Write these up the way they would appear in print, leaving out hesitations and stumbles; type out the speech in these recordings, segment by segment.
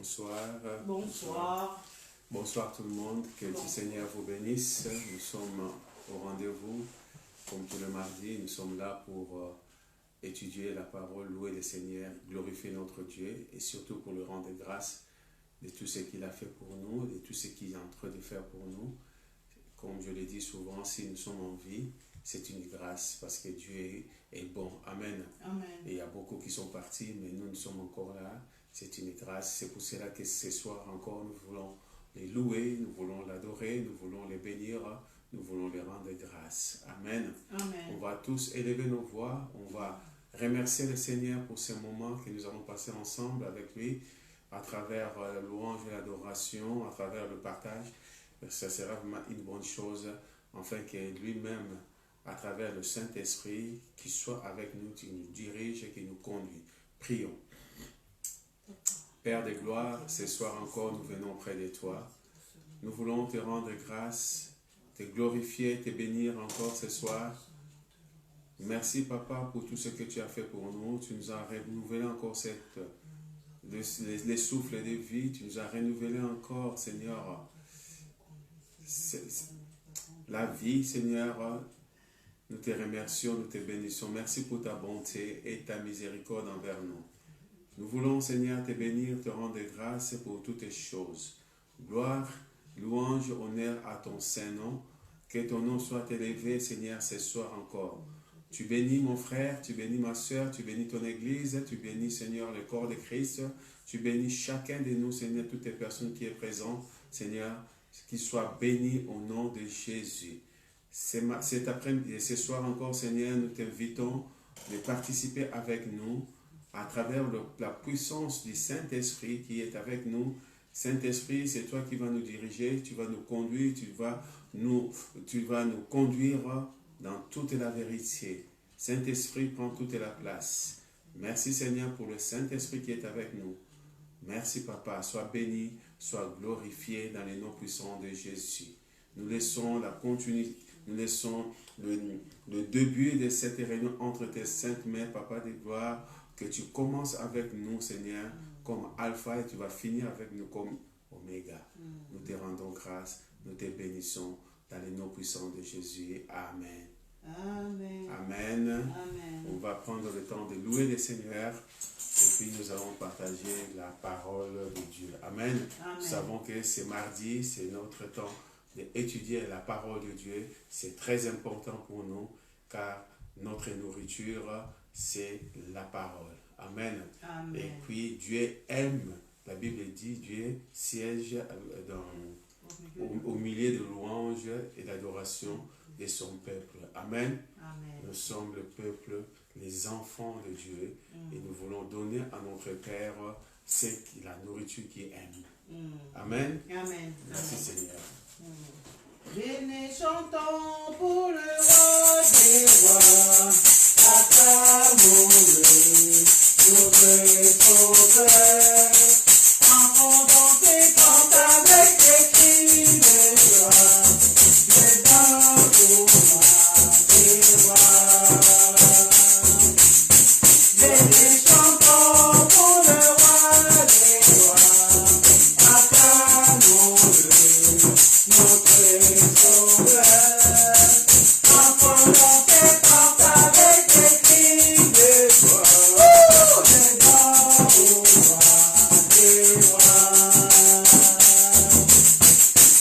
Bonsoir. Bonsoir. Bonsoir tout le monde. Que le Seigneur vous bénisse. Nous sommes au rendez-vous, comme tous les mardis. Nous sommes là pour étudier la parole, louer le Seigneur, glorifier notre Dieu et surtout pour lui rendre grâce de tout ce qu'il a fait pour nous, de tout ce qu'il est en train de faire pour nous. Comme je le dis souvent, si nous sommes en vie, c'est une grâce parce que Dieu est bon. Amen. Amen. Et il y a beaucoup qui sont partis, mais nous sommes encore là. C'est une grâce. C'est pour cela que ce soir encore, nous voulons les louer, nous voulons l'adorer, nous voulons les bénir, nous voulons les rendre grâce. Amen. Amen. On va tous élever nos voix, on va remercier le Seigneur pour ce moment que nous allons passer ensemble avec lui, à travers la louange et l'adoration, à travers le partage. Ça sera vraiment une bonne chose, afin que lui-même, à travers le Saint-Esprit, qu'il soit avec nous, qu'il nous dirige et qu'il nous conduit. Prions. Père de gloire, ce soir encore, nous venons auprès de toi. Nous voulons te rendre grâce, te glorifier, te bénir encore ce soir. Merci, Papa, pour tout ce que tu as fait pour nous. Tu nous as renouvelé encore les souffles de vie. Tu nous as renouvelé encore, Seigneur, la vie, Seigneur. Nous te remercions, nous te bénissons. Merci pour ta bonté et ta miséricorde envers nous. Nous voulons, Seigneur, te bénir, te rendre grâce pour toutes les choses. Gloire, louange, honneur à ton Saint-Nom. Que ton nom soit élevé, Seigneur, ce soir encore. Tu bénis mon frère, tu bénis ma soeur, tu bénis ton Église, tu bénis, Seigneur, le corps de Christ. Tu bénis chacun de nous, Seigneur, toutes les personnes qui sont présentes, Seigneur, qu'ils soient bénis au nom de Jésus. Cet après-midi et ce soir encore, Seigneur, nous t'invitons de participer avec nous à travers la puissance du Saint-Esprit qui est avec nous. Saint-Esprit, c'est toi qui vas nous diriger, tu vas nous conduire, tu vas nous conduire dans toute la vérité. Saint-Esprit, prend toute la place. Merci Seigneur pour le Saint-Esprit qui est avec nous. Merci Papa, sois béni, sois glorifié dans les noms puissants de Jésus. Nous laissons la continuité, nous laissons le début de cette réunion entre tes saintes mains, Papa de gloire, que tu commences avec nous, Seigneur, comme Alpha et tu vas finir avec nous comme Oméga. Nous te rendons grâce, nous te bénissons dans les noms puissants de Jésus. Amen. Amen. Amen. Amen. On va prendre le temps de louer le Seigneur et puis nous allons partager la parole de Dieu. Amen. Amen. Nous savons que c'est mardi, c'est notre temps d'étudier la parole de Dieu. C'est très important pour nous car notre nourriture, c'est la parole. Amen. Amen. Et puis Dieu aime, la Bible dit, Dieu siège au milieu de louanges et d'adoration de son peuple. Amen. Amen. Nous sommes le peuple, les enfants de Dieu, et nous voulons donner à notre Père la nourriture qu'il aime. Amen. Amen. Merci Seigneur. Venez chantons pour le roi des rois, acclamons-le, notre sauveur. Enfants et chante avec des cris de joie, les dents au roi des rois. Venez chantons pour le roi des rois, acclamons-le, notre sauveur. Enfants et chante avec des cris de joie, les dents au roi des rois.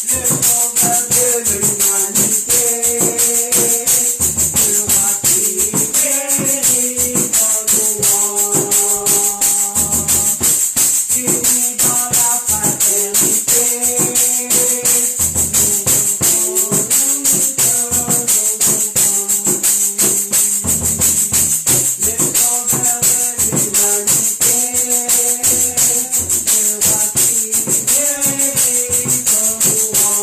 Le sauveur de l'humanité, le roi qui mérite louange. Unis dans la fraternité, le sauveur de l'humanité, le roi qui mérite louange.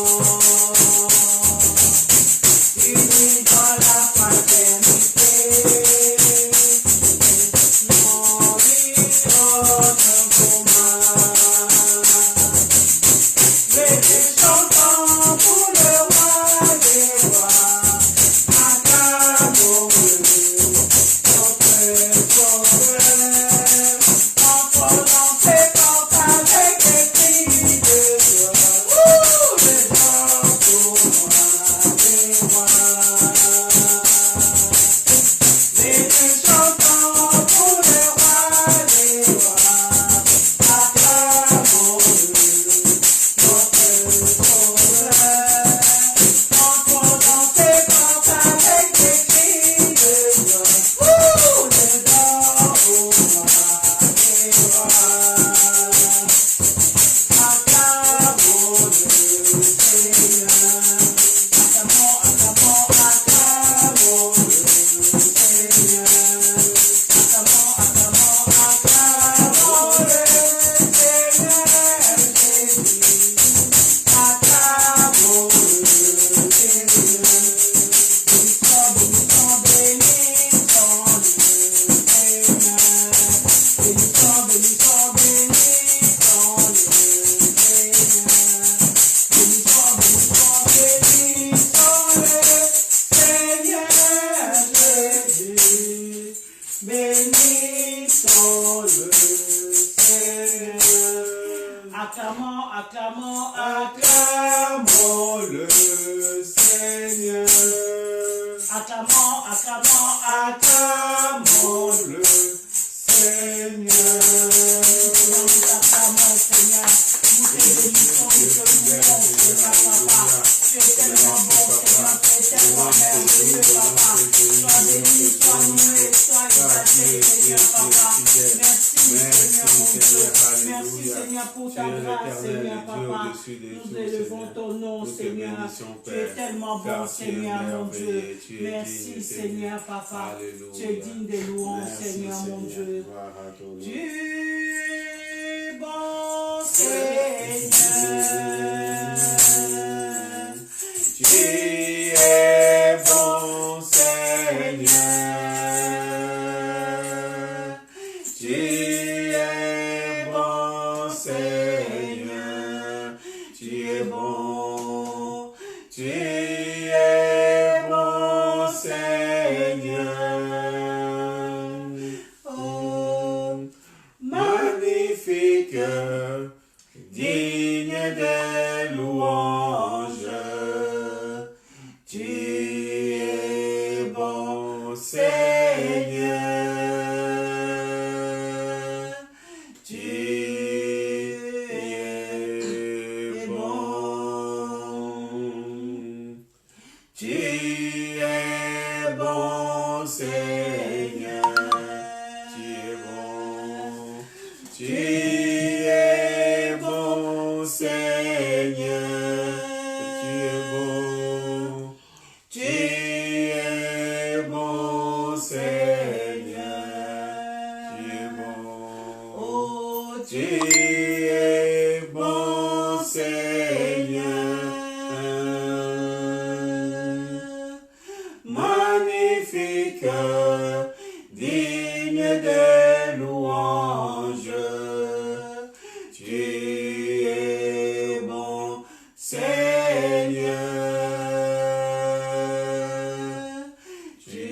Unis dans la fraternité, mourir en commun. Venez chantons pour le roi des rois, acclamons-le, notre sauveur. Enfants et chante avec acclamons, acclamons le Seigneur. acclamons, acclamons, Acclamons le Seigneur. nous t'acclamons, Seigneur. Nous te bénissons, nous te louons, Seigneur, papa. Tu es tellement bon, Seigneur, tu es tellement merveilleux, papa. Sois béni, sois loué, sois exalté, Seigneur, papa. Merci, Seigneur, mon Dieu. Merci, Seigneur, pour ta grâce, Seigneur, papa. Nous élevons ton nom, Seigneur. Tu es tellement bon, Seigneur, mon Dieu. Merci, Seigneur, papa. Tu es digne des louanges, Seigneur, mon Dieu. Tu es bon, Seigneur. Tu es bon, Seigneur. Tu es bon, Seigneur. Tu es bon. Tu es bon, Seigneur. Oh, Magnifique, digne des louanges. Tu es bon, Seigneur. Tu es bon. Tu es bon, Seigneur. Tu es bon. Tu es bon, Seigneur. Tu es bon. Tu es bon, Seigneur. Tu es bon. oh, Tu es bon, Seigneur. Magnifique, digne des louanges. Tu es bon, Seigneur. Tu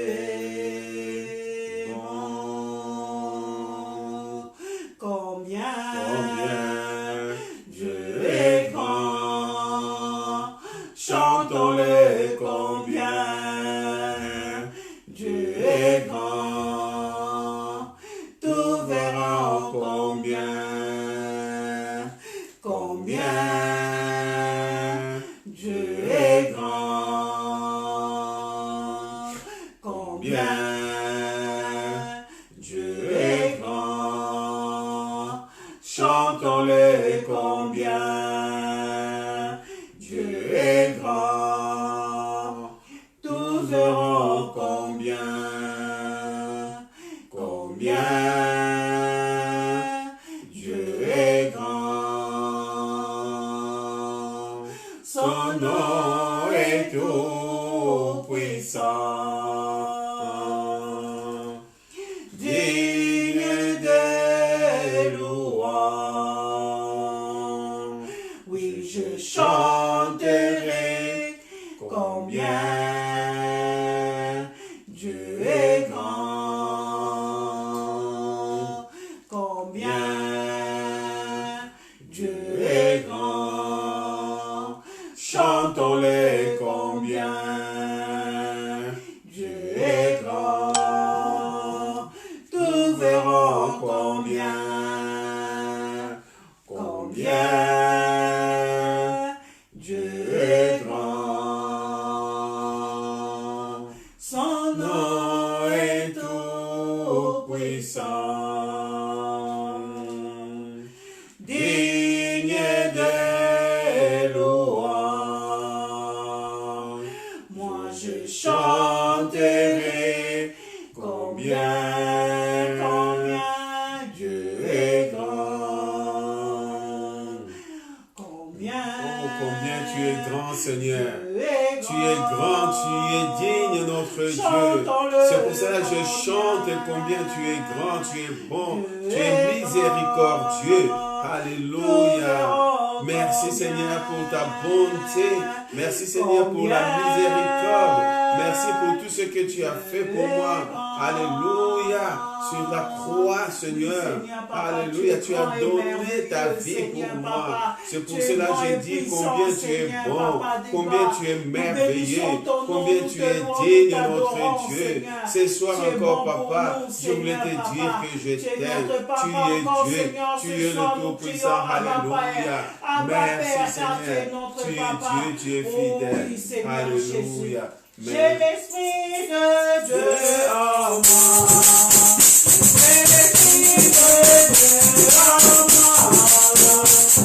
es bon. combien Dieu est grand, chantons-le combien. Dieu est grand, tout verra combien. Combien Dieu est grand. Combien Dieu est grand, chantons-le combien. Dieu est grand, tous verront combien. Combien Dieu est grand. Son nom est tout puissant, digne des louanges. oui, je Chanterai combien Dieu est grand. combien Dieu est grand. Chantons-le combien Dieu est grand. Tous verront combien. Combien Dieu est grand. son nom Nom est tout puissant, digne des louanges. moi je Chanterai combien Dieu est grand. combien Oh, combien tu es grand, Seigneur. Dieu est Tu es grand, tu es digne, notre Dieu. Chantons-le. C'est pour cela que je chante combien tu es grand, tu es bon, tu es miséricordieux. Alléluia. Merci Seigneur pour ta bonté. Merci Seigneur pour la miséricorde. Merci pour tout ce que tu as fait pour moi. Alléluia. Alléluia. Sur la croix, Seigneur. Alléluia. Tu as donné ta vie pour moi. C'est pour cela que je dis combien tu es bon, combien tu es merveilleux, combien tu es digne, notre Dieu. Ce soir encore, Papa, je voulais te dire que je t'aime. Tu es Dieu. Tu es le Tout-Puissant. Alléluia. Merci, Seigneur. Tu es Dieu, tu es fidèle. Alléluia. J'ai l'esprit de Dieu en moi. J'ai l'esprit de Dieu en moi.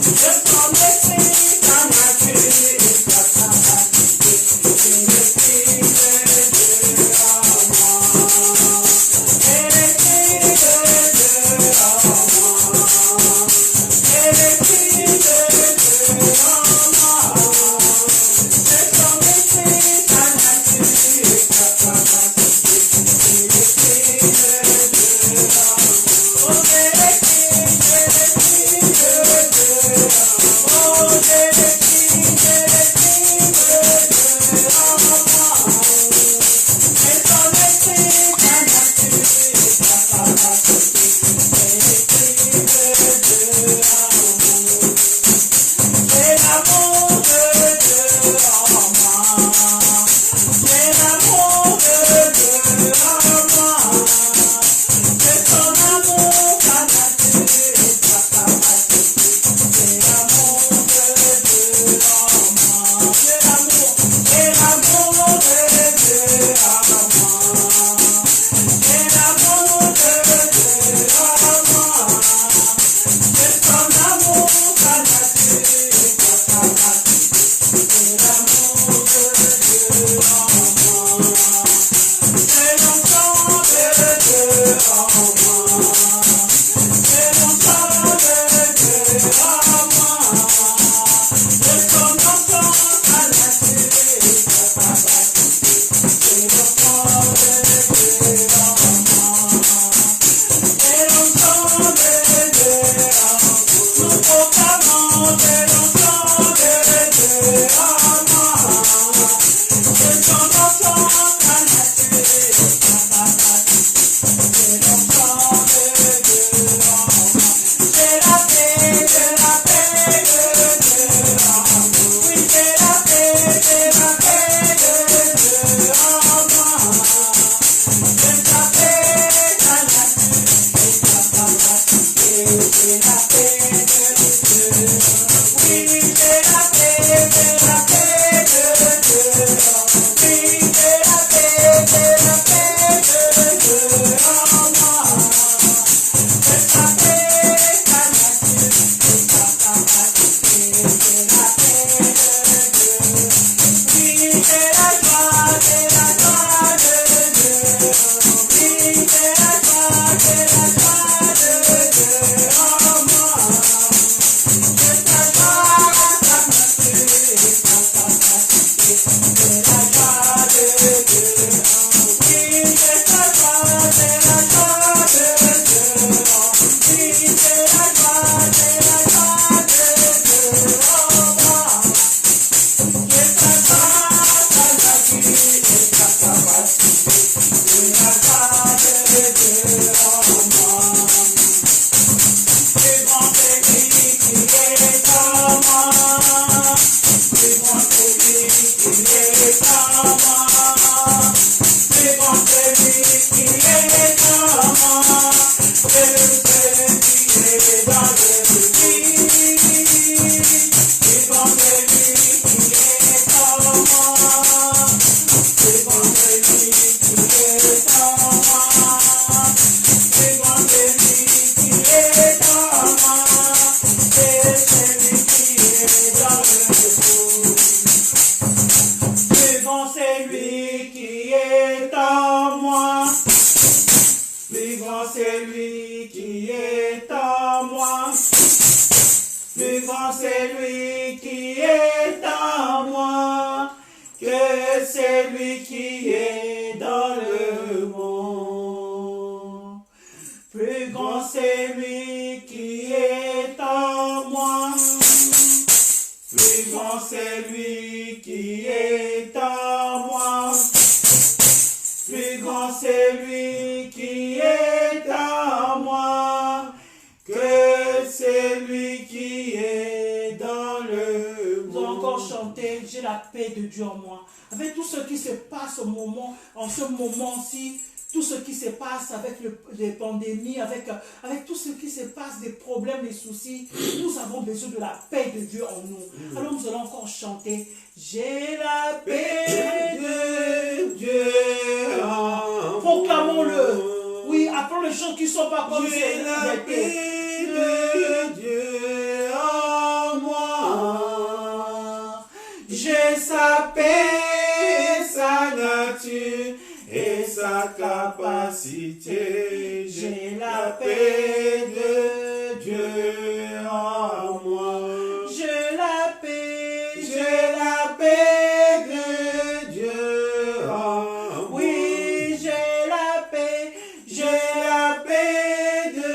Je sens l'esprit, ta nature et ta capacité. J'ai l'esprit de Dieu en moi. J'ai l'esprit de Dieu en moi. J'ai l'esprit de Dieu en moi. Je sens l'esprit, ta nature et ta capacité. J'ai l'esprit de Dieu en moi. Oh, j'ai l'esprit de Dieu. Oh, j'ai l'esprit de Dieu en moi. Je sens l'esprit, ta nature et ta capacité. J'ai l'esprit de Dieu en moi. J'ai l'amour de Dieu en moi. J'ai l'amour de Dieu en moi. C'est ton amour, ta nature et ta capacité. J'ai l'amour de Dieu en moi. J'ai l'amour de Dieu en moi. J'ai l'amour de Dieu en moi. C'est ton amour, ta nature et ta capacité. J'ai l'amour de Dieu en moi. C'est l'enfant de Dieu en moi. C'est l'enfant de Dieu en moi. C'est ton enfant, ta nature et ta capacité. C'est l'enfant de Dieu en moi. C'est l'enfant de Dieu en moi. Nous proclamons c'est l'enfant de Dieu en moi. C'est ton enfant, ta nature et ta capacité. C'est l'enfant de Dieu en moi. C'est la paix de Dieu en moi. Oui, c'est la paix de Dieu en moi. C'est ta paix, ta nature et ta capacité. C'est la paix de Dieu. Oui, c'est la paix de Dieu. Oui, c'est la paix de Dieu en moi. C'est ta paix, ta nature et ta capacité. C'est la paix de Dieu. Oui, c'est la joie de Dieu. Oui, c'est la joie de Dieu en moi. C'est ta joie, ta nature et ta capacité. C'est la joie de Dieu. Oui, c'est ta joie de Dieu. Oui, c'est la joie de Dieu en moi. C'est ta joie, ta nature et ta capacité. C'est la joie de Dieu en moi. Plus grand c'est lui qui est en moi. Plus grand c'est lui qui est en moi. Plus grand c'est lui qui est en moi. C'est celui qui est dans le lit. Plus grand c'est lui qui est en moi. Plus grand c'est lui qui est en moi. Plus grand c'est lui qui est en moi. C'est celui qui est dans le repos. Plus grand c'est lui qui est en moi. Plus grand c'est lui qui est en moi. Plus grand c'est lui qui est en moi que celui qui est dans le monde. Plus grand c'est lui qui est en moi. Plus grand c'est lui qui est en moi. Plus grand c'est lui qui est en moi que celui qui est dans le Nous allons encore monde. chanter, j'ai la paix de Dieu en moi. Avec tout ce qui se passe en ce moment-ci, tout ce qui se passe avec les pandémies, avec tout ce qui se passe, des problèmes, des soucis, nous avons besoin de la paix de Dieu en nous. Alors nous allons encore chanter, j'ai la paix de Dieu en Proclamons-le. Oui, appelons les gens qui ne sont pas comme j'ai la c'est. paix de Dieu en moi. J'ai sa paix, sa nature et sa capacité. J'ai la paix de Dieu en moi. J'ai la paix de Dieu en moi. Oui, j'ai la paix de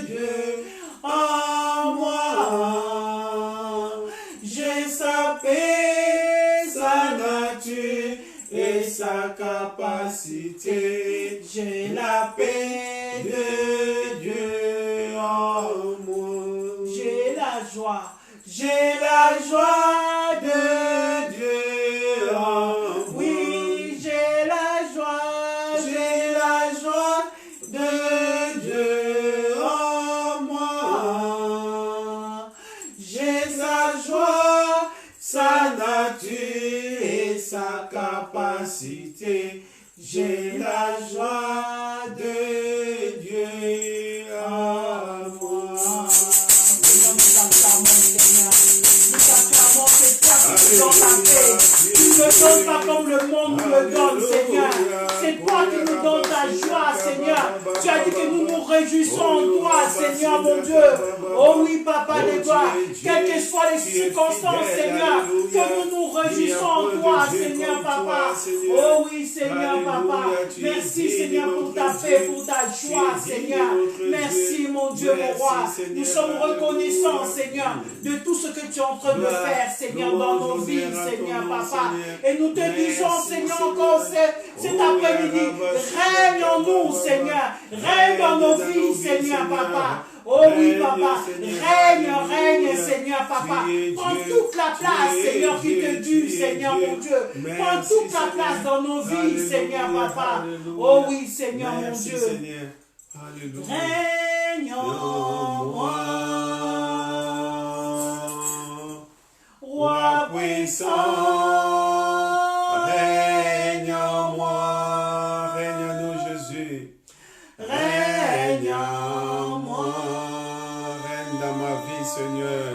Dieu en moi. J'ai sa paix, sa nature et sa capacité. J'ai la paix de Dieu en moi. j'ai la joie. J'ai la joie de Dieu en moi. Oui, j'ai la joie. J'ai la joie de Dieu en moi. J'ai sa joie, sa nature et sa capacité. J'ai la joie de Dieu en moi. Tu ne donnes pas comme le monde nous le donne, Seigneur. C'est toi qui nous donnes ta joie, Seigneur. Tu as dit que nous nous réjouissons en toi, Seigneur, mon Dieu. Oh oui, Papa de gloire. Quelles que soient les circonstances, Seigneur, que nous nous réjouissons en toi, Seigneur, Papa. Oh oui, Seigneur, Papa. Merci, Seigneur, pour ta paix, pour ta joie, Seigneur. Merci, mon Dieu, mon roi. Nous sommes reconnaissants, Seigneur, de tout ce que tu es en train de faire, Seigneur, dans nos vies, Seigneur, Papa. Et nous te disons, Seigneur, encore cet après-midi, règne en nous, Seigneur. Règne dans nos vies, Seigneur, Papa. Oh oui, Papa. Règne, Seigneur, Papa. Prends toute la place, Seigneur, qui te due, Seigneur, mon Dieu. Prends toute la place dans nos vies, Seigneur, Papa. Oh oui, Seigneur, mon Dieu. Règne en moi. Roi puissant, règne en moi, règne en nous Jésus, règne en moi, règne dans ma vie Seigneur,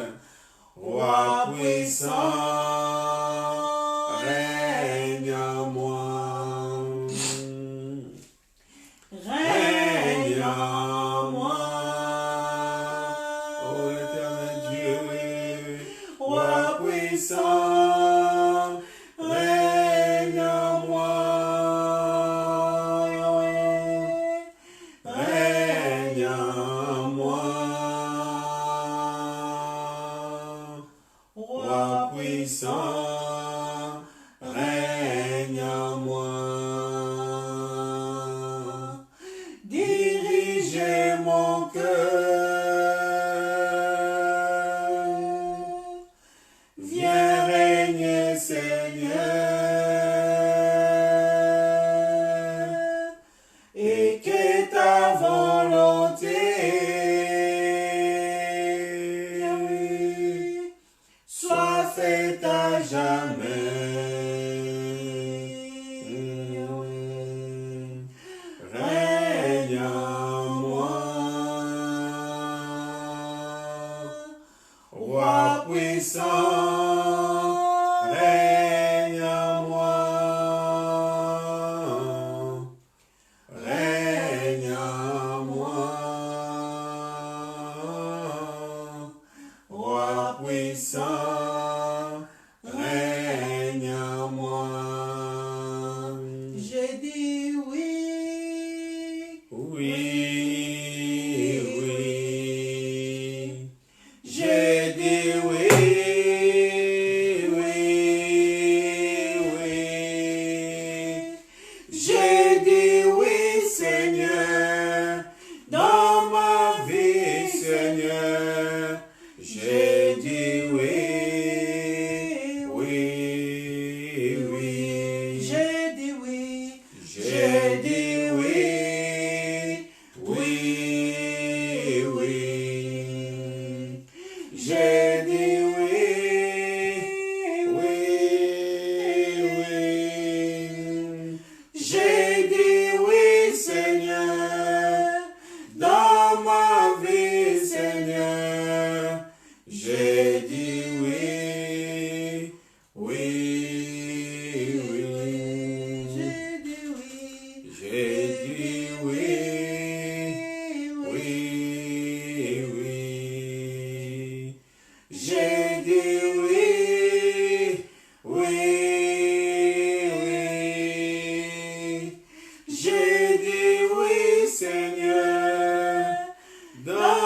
Roi puissant, règne en moi, règne en moi, oh l'éternel Dieu, Roi puissant, règne en moi, règne en moi, Roi puissant, règne en moi, dirigez mon cœur, viens régner Seigneur, et que ta volonté soit faite à jamais. Règne en moi, Roi puissant, règne en moi, règne en moi, Roi puissant, règne en moi. j'ai dit oui. Oui, oui, j'ai dit oui,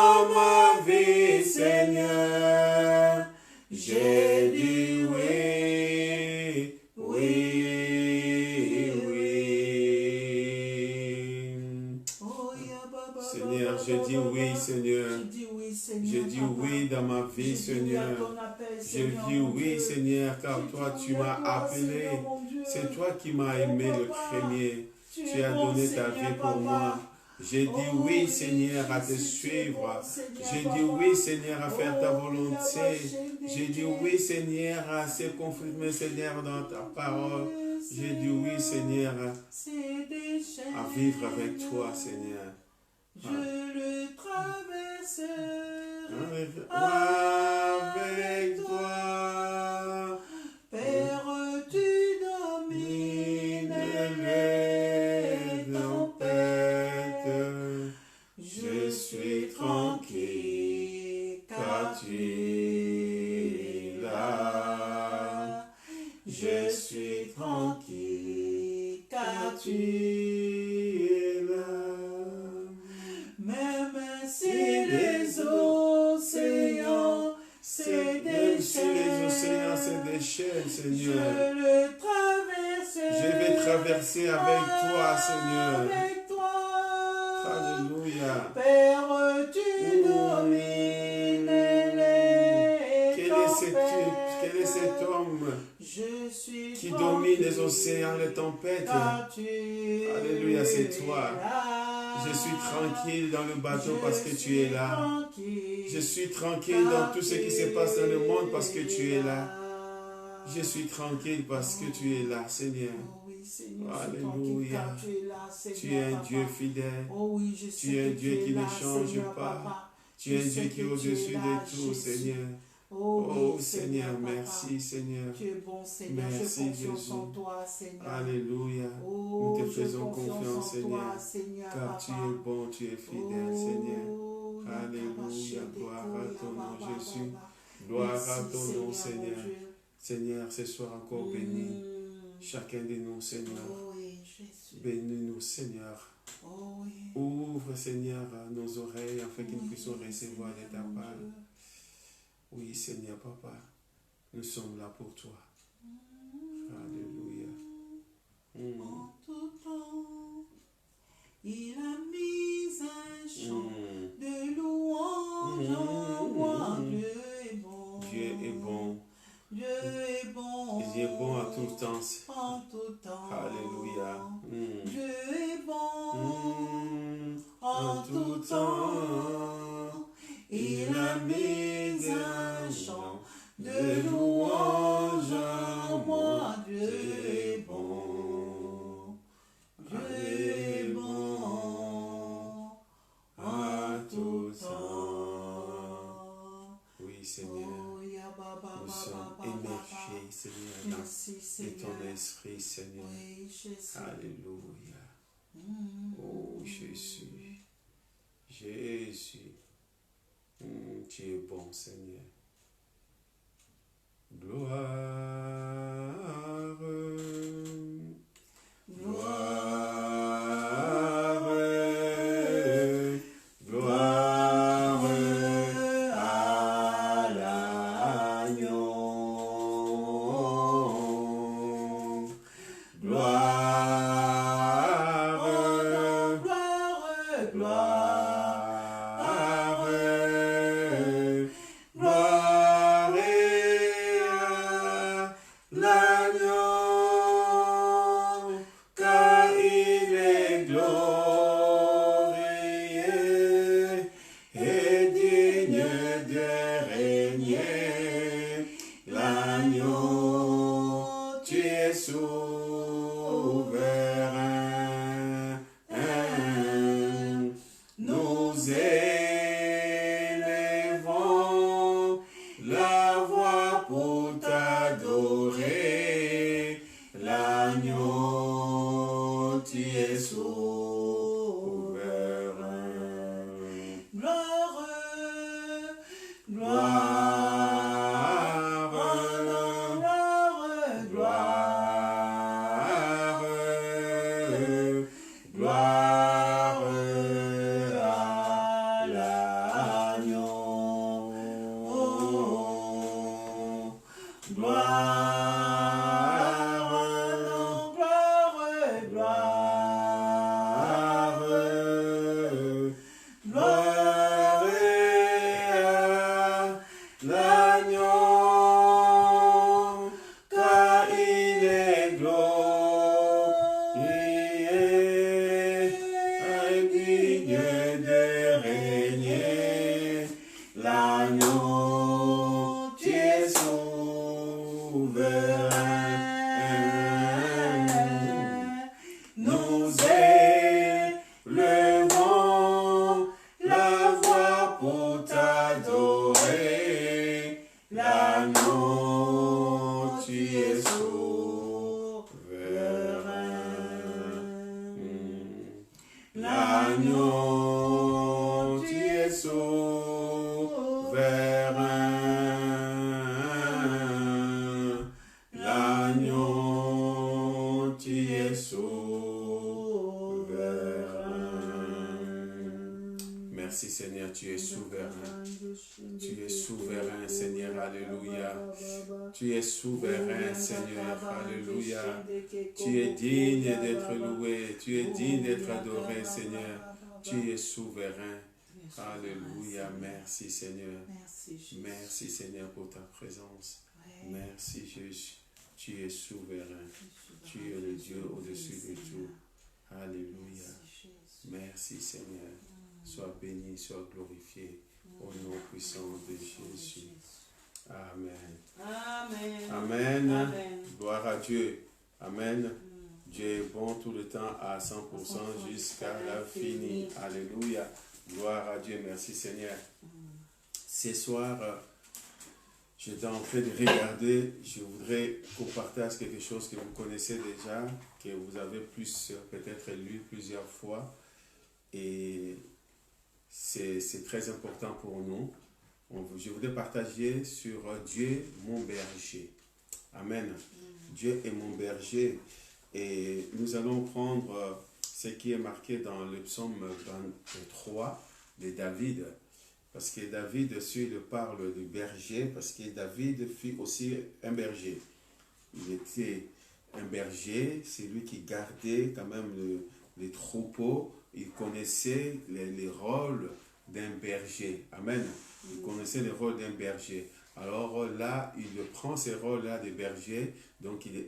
dans ma vie, Seigneur. J'ai dit oui, oui, oui. Seigneur, je dis oui, Seigneur. Je dis oui dans ma vie, Seigneur. Je dis oui, Seigneur, car toi, tu m'as appelé. C'est toi qui m'as aimé le premier. Tu as donné ta vie pour moi. J'ai dit oui, Seigneur, à te suivre. J'ai dit oui, Seigneur, à faire ta volonté. J'ai dit oui, Seigneur, à se confirmer, Seigneur, dans ta parole. J'ai dit oui, Seigneur, à vivre avec toi, Seigneur. Je le traverserai avec toi. Père, tu domines les tempêtes. Je suis tranquille car tu es là. Je suis tranquille car tu es là. Même si les océans se déchaînent, Seigneur, je le traverserai. Je vais traverser avec toi, Seigneur. Avec toi. Alléluia. Père, tu domines les tempêtes. Quel est cet homme qui domine les océans, les tempêtes? Alléluia, c'est toi. Je suis tranquille dans le bateau parce que tu es là. Je suis tranquille dans tout ce qui se passe dans le monde parce que tu es là. Je suis tranquille parce que tu es là, Seigneur. Alléluia. Tu es un Dieu fidèle. Tu es un Dieu qui ne change pas. Tu es un Dieu qui est au-dessus de tout, Seigneur. Oh Seigneur, merci Seigneur. Tu es bon Seigneur, merci je confiance Jésus. en toi Seigneur. Alléluia. Oh, nous te faisons confiance Seigneur, car tu es bon, tu es fidèle Seigneur. Alléluia, gloire à ton nom Jésus. Gloire à ton nom Seigneur. Seigneur, ce soir encore béni chacun de nous Seigneur. Bénis-nous Seigneur. Ouvre Seigneur nos oreilles afin que nous puissions recevoir de ta parole. Oui, Seigneur, Papa, nous sommes là pour toi. Alléluia. En tout temps, il a mis un chant de louange en moi. Dieu est bon. Dieu est bon. Dieu est bon. Il est bon à tout temps. En tout temps. Alléluia. Dieu est bon. En tout temps. Il a mis un chant de louange en moi. Dieu est bon. Dieu est bon à tout temps. Oui, Seigneur. Nous sommes émergés, Seigneur, dans ton esprit, Seigneur. Alléluia. Oh, Jésus. Jésus. Tu es bon, Seigneur. Gloire. Gloire. Gloire à l'agneau. Gloire. Gloire à l'agneau, car il est glorieux et digne de régner. L'agneau, tu es souverain. Nous élevons la voix pour t'adorer. L'agneau, tu es souverain. Gloire, gloire, gloire, gloire à l'agneau. Oh, gloire, non, gloire, gloire, gloire à l'agneau, car il est glorieux, digne de régner. L'agneau, tu es souverain. Nous élevons la voix pour t'adorer. L'agneau, tu es souverain. L'agneau, tu es souverain. L'agneau, tu es souverain. Merci Seigneur, tu es souverain. Tu es souverain Seigneur, alléluia. Tu es souverain Seigneur, alléluia. Tu es digne d'être loué, tu es digne d'être adoré Seigneur. Tu es souverain. Alléluia, merci Seigneur. Merci Seigneur pour ta présence. Merci Jésus. Tu es souverain. Tu es le Dieu au-dessus de tout. Alléluia. Merci Seigneur. Sois béni, sois glorifié au nom puissant de Jésus. Amen. Amen. Amen. Gloire à Dieu. Amen. Dieu est bon tout le temps à 100% jusqu'à la finie. Alléluia. Gloire à Dieu. Merci Seigneur. Ce soir, j'étais en train de regarder. Je voudrais qu'on partage quelque chose que vous connaissez déjà, que vous avez plus peut-être lu plusieurs fois. Et c'est très important pour nous. Je voudrais partager sur Dieu, mon berger. Amen. Dieu est mon berger. Et nous allons prendre ce qui est marqué dans le psaume 23 de David. Parce que David, il parle du berger, parce que David fut aussi un berger. Il était un berger, c'est lui qui gardait quand même les troupeaux. Il connaissait les rôles d'un berger. Amen. Il connaissait le rôle d'un berger. Alors là, il prend ce rôle-là de berger, donc il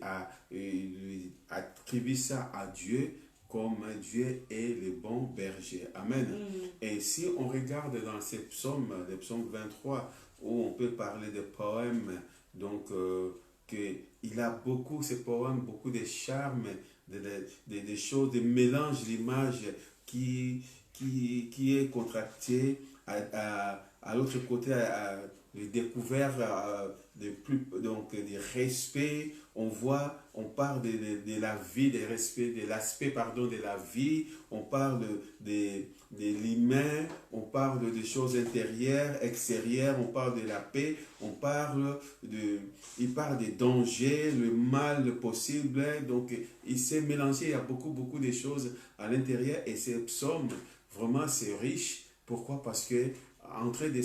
attribue ça à Dieu, comme Dieu est le bon berger. Amen. Et si on regarde dans ces psaumes, le psaume 23, où on peut parler de poèmes, donc il a beaucoup, ces poèmes, beaucoup de charme, des choses, des mélanges d'images qui est contracté à l'autre côté, les découvertes, donc des respects. On parle de la vie, des respects, de l'aspect, de la vie. On parle de l'humain, on parle des choses intérieures, extérieures, on parle de la paix, il parle des dangers, le mal possible. Donc, il s'est mélangé, il y a beaucoup de choses à l'intérieur. Et ces psaumes, vraiment, c'est riche. Pourquoi? Parce que en train de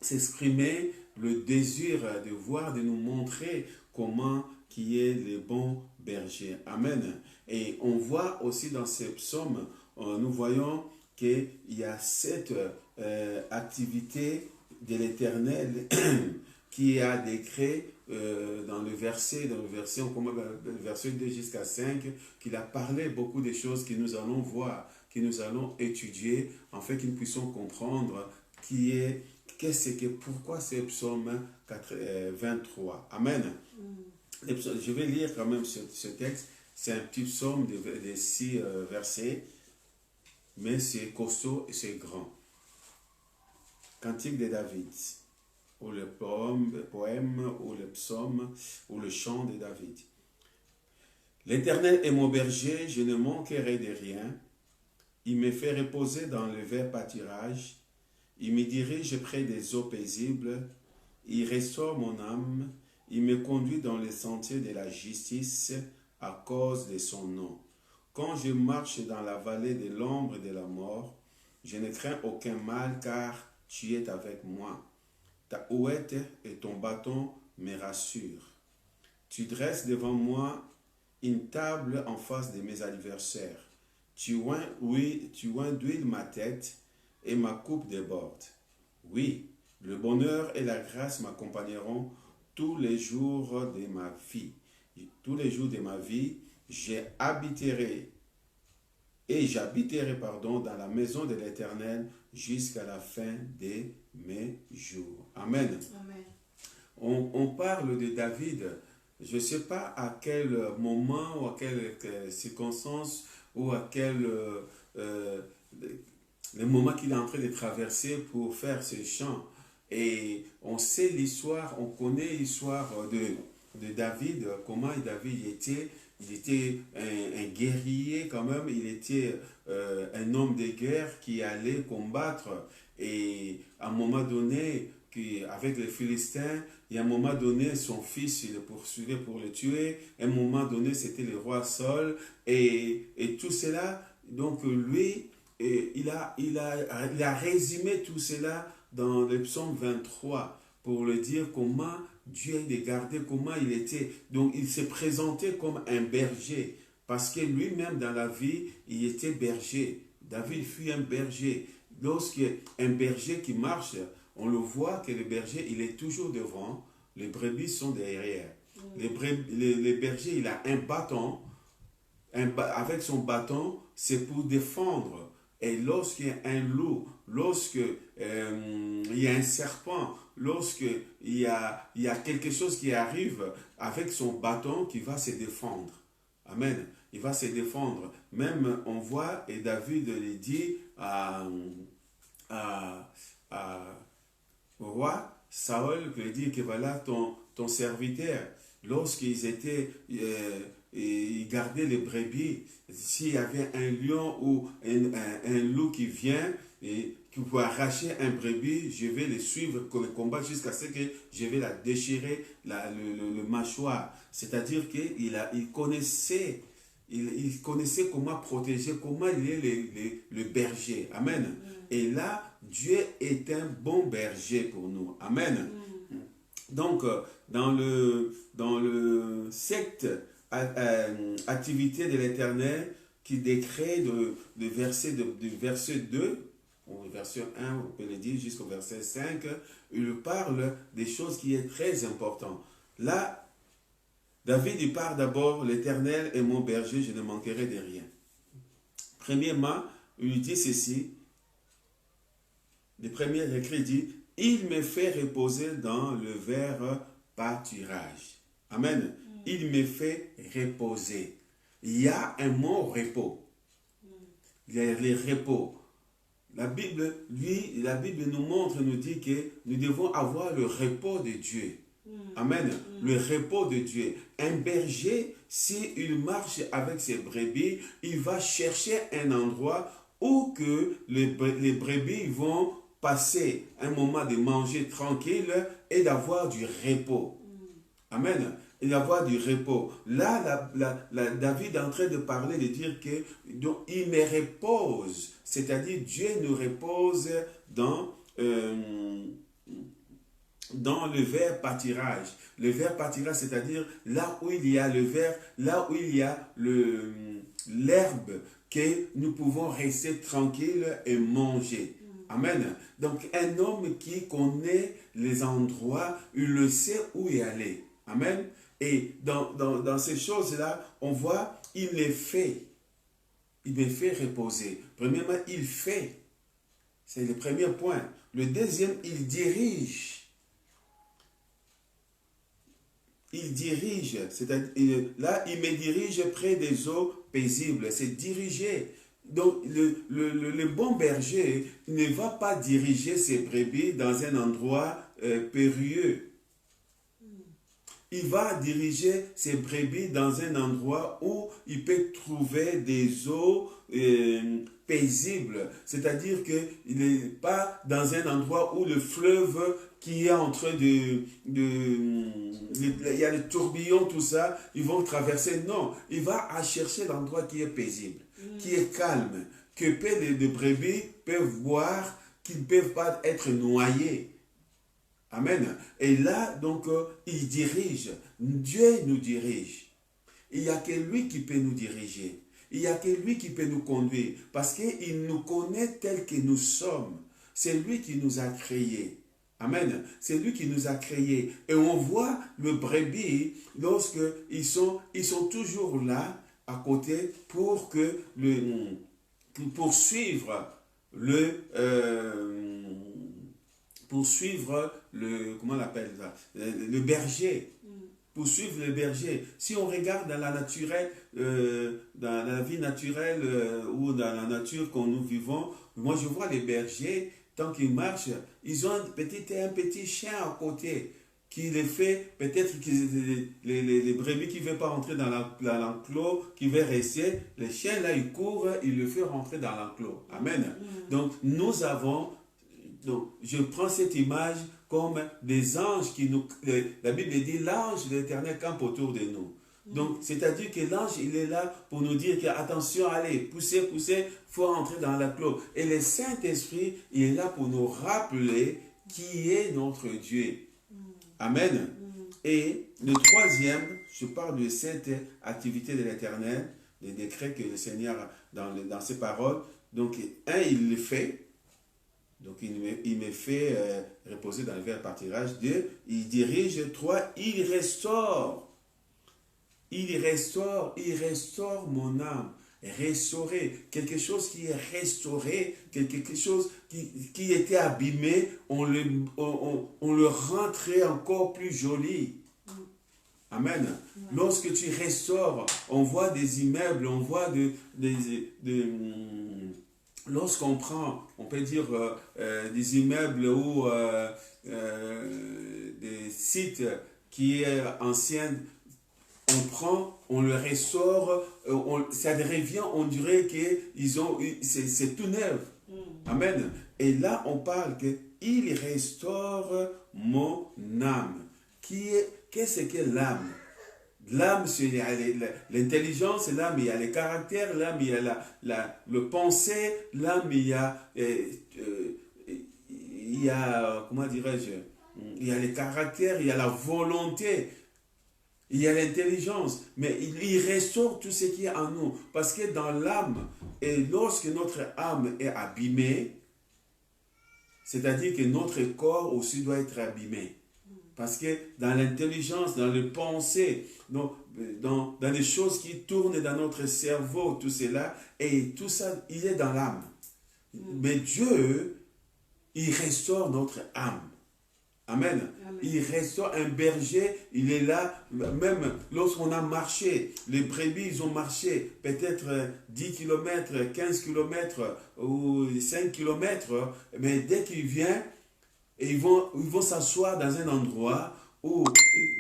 s'exprimer le désir de voir, de nous montrer comment qui est le bon berger. Amen. Et on voit aussi dans ces psaumes, nous voyons qu'il y a cette activité de l'Éternel qui a décrit dans le verset, on commence le verset 2 jusqu'à 5, qu'il a parlé beaucoup de choses que nous allons voir, que nous allons étudier, afin que nous puissions comprendre pourquoi c'est psaume 23. Amen. Je vais lire quand même ce texte. C'est un petit psaume de 6 versets, mais c'est costaud et c'est grand. Cantique de David, ou le poème, ou le psaume, ou le chant de David. L'Éternel est mon berger, je ne manquerai de rien. Il me fait reposer dans le vert pâturage. Il me dirige près des eaux paisibles. Il restaure mon âme. Il me conduit dans les sentiers de la justice à cause de son nom. Quand je marche dans la vallée de l'ombre de la mort, Je ne crains aucun mal car tu es avec moi. Ta houette et ton bâton me rassurent. Tu dresses devant moi une table en face de mes adversaires. Tu oins d'huile ma tête et ma coupe déborde. Oui, le bonheur et la grâce m'accompagneront tous les jours de ma vie. Tous les jours de ma vie, j'habiterai dans la maison de l'Éternel jusqu'à la fin de mes jours. Amen. Amen. On parle de David. Je ne sais pas à quel moment ou à quelle circonstance ou à quel le moment qu'il est en train de traverser pour faire ce chant. Et on sait l'histoire, on connaît l'histoire de David, comment David était. Il était un guerrier quand même, il était un homme de guerre qui allait combattre. Et à un moment donné, avec les Philistins, et à un moment donné, son fils, il le poursuivait pour le tuer. À un moment donné, c'était le roi Saul. Et tout cela, donc lui, il a résumé tout cela dans le psaume 23 pour le dire comment Dieu a gardé, comment il était. Donc il s'est présenté comme un berger parce que lui-même dans la vie, il était berger. David fut un berger. Lorsqu'un berger qui marche, on le voit que le berger, il est toujours devant, les brebis sont derrière. Les bergers, il a un bâton, avec son bâton, c'est pour défendre. Et lorsqu'il y a un loup, lorsqu'il y a un serpent, lorsqu'il y a quelque chose qui arrive avec son bâton qui va se défendre. Amen. Il va se défendre. Même on voit, et David le dit au roi Saül, il dit que voilà ton serviteur, lorsqu'ils étaient... ils gardaient les brebis, s'il y avait un lion ou un loup qui vient et qui peut arracher un brebis, je vais le suivre, le combattre jusqu'à ce que je vais la déchirer, le mâchoire. C'est-à-dire qu'il connaissait, il connaissait comment protéger, comment il est le berger. Amen. Et là, Dieu est un bon berger pour nous. Amen. Donc, dans le secte activité de l'Éternel qui décrit du verset 2, au verset 1, on peut le dire, jusqu'au verset 5, il parle des choses qui est très importantes. Là, David, il parle d'abord, l'Éternel est mon berger, je ne manquerai de rien. Premièrement, il dit ceci, le premier écrit dit, il me fait reposer dans le vert pâturage. Amen. Il me fait reposer. Il y a un mot repos. Il y a les repos. La Bible nous montre, nous dit que nous devons avoir le repos de Dieu. Amen. Le repos de Dieu. Un berger, s'il marche avec ses brebis, il va chercher un endroit où que les brebis vont passer un moment de manger tranquille et d'avoir du repos. Amen. Et d'avoir du repos. Là, David est en train de parler, de dire que donc, il me repose. C'est-à-dire Dieu nous repose dans le vert pâturage. Le vert pâturage, c'est-à-dire là où il y a le vert, là où il y a l'herbe, que nous pouvons rester tranquilles et manger. Amen. Donc un homme qui connaît les endroits, il le sait où y aller. Amen. Et dans ces choses-là, on voit, il les fait. Il me fait reposer. Premièrement, il fait. C'est le premier point. Le deuxième, il dirige. Il dirige. C'est-à-dire, là, il me dirige près des eaux paisibles. C'est diriger. Donc, le bon berger ne va pas diriger ses brebis dans un endroit périlleux. Il va diriger ses brebis dans un endroit où il peut trouver des eaux paisibles. C'est-à-dire qu'il n'est pas dans un endroit où le fleuve qui est en train il y a les tourbillons, tout ça, ils vont traverser. Non, il va chercher l'endroit qui est paisible, qui est calme, que peu de brebis peuvent boire, qui ne peuvent pas être noyés. Amen. Et là, donc, il dirige. Dieu nous dirige. Il n'y a que lui qui peut nous diriger. Il n'y a que lui qui peut nous conduire. Parce qu'il nous connaît tel que nous sommes. C'est lui qui nous a créés. Amen. C'est lui qui nous a créés. Et on voit le brebis lorsqu'ils sont toujours là, à côté, pour suivre comment on appelle ça, le berger. Pour suivre le berger. Si on regarde dans la naturelle, dans la vie naturelle ou dans la nature que nous vivons, moi je vois les bergers, tant qu'ils marchent, ils ont un petit chien à côté qui les fait, peut-être que les brebis qui ne veulent pas rentrer dans l'enclos, qui veulent rester, les chiens là, ils courent, ils le font rentrer dans l'enclos. Amen. Donc nous avons, je prends cette image comme des anges qui nous... La Bible dit, l'ange de l'Éternel campe autour de nous. Donc, c'est-à-dire que l'ange, il est là pour nous dire que, attention, allez, poussez, il faut rentrer dans l'enclos. Et le Saint-Esprit, il est là pour nous rappeler qui est notre Dieu. Amen. Et le troisième, je parle de cette activité de l'Éternel, des décrets que le Seigneur, dans ses paroles. Donc, il le fait. Donc, il me fait reposer dans le verbe partirage. 2, il dirige. 3, il restaure. Il restaure mon âme. Restaurer. Quelque chose qui est restauré, quelque chose qui était abîmé, on le rend encore plus joli. Amen. Lorsque tu restaures, on voit des immeubles, on voit lorsqu'on prend, on peut dire, des immeubles ou des sites qui est anciens, on le restaure, ça revient, on dirait que c'est tout neuf. Amen. Et là, on parle qu'il restaure mon âme. Qu'est-ce que l'âme? L'âme, c'est l'intelligence, l'âme, il y a le caractère, l'âme, il y a le pensée, l'âme, il y a, comment dirais-je, il y a le caractère, il y a la volonté, il y a l'intelligence, mais il restaure tout ce qui est en nous. Parce que dans l'âme, et lorsque notre âme est abîmée, c'est-à-dire que notre corps aussi doit être abîmé. Parce que dans l'intelligence, dans les pensées, dans les choses qui tournent dans notre cerveau, tout cela, et tout ça, il est dans l'âme. Mais Dieu, il restaure notre âme. Amen. Amen. Il restaure un berger, il est là, même lorsqu'on a marché, les brebis, ils ont marché peut-être 10 km, 15 km ou 5 km, mais dès qu'il vient, et ils vont s'asseoir dans un endroit où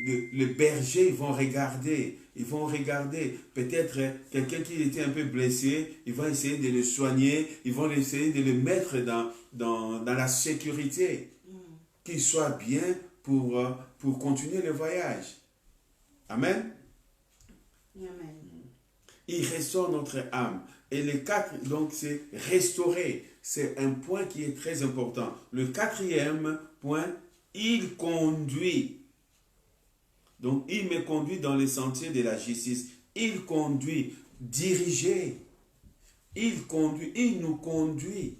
le berger, ils vont regarder peut-être quelqu'un qui était un peu blessé, ils vont essayer de le soigner, ils vont essayer de le mettre dans la sécurité, qu'il soit bien pour continuer le voyage. Amen. Amen. Il restaure notre âme. Et le 4, donc c'est restaurer. C'est un point qui est très important. Le 4e point, il conduit. Donc, il me conduit dans les sentiers de la justice. Il conduit, diriger. Il conduit, il nous conduit.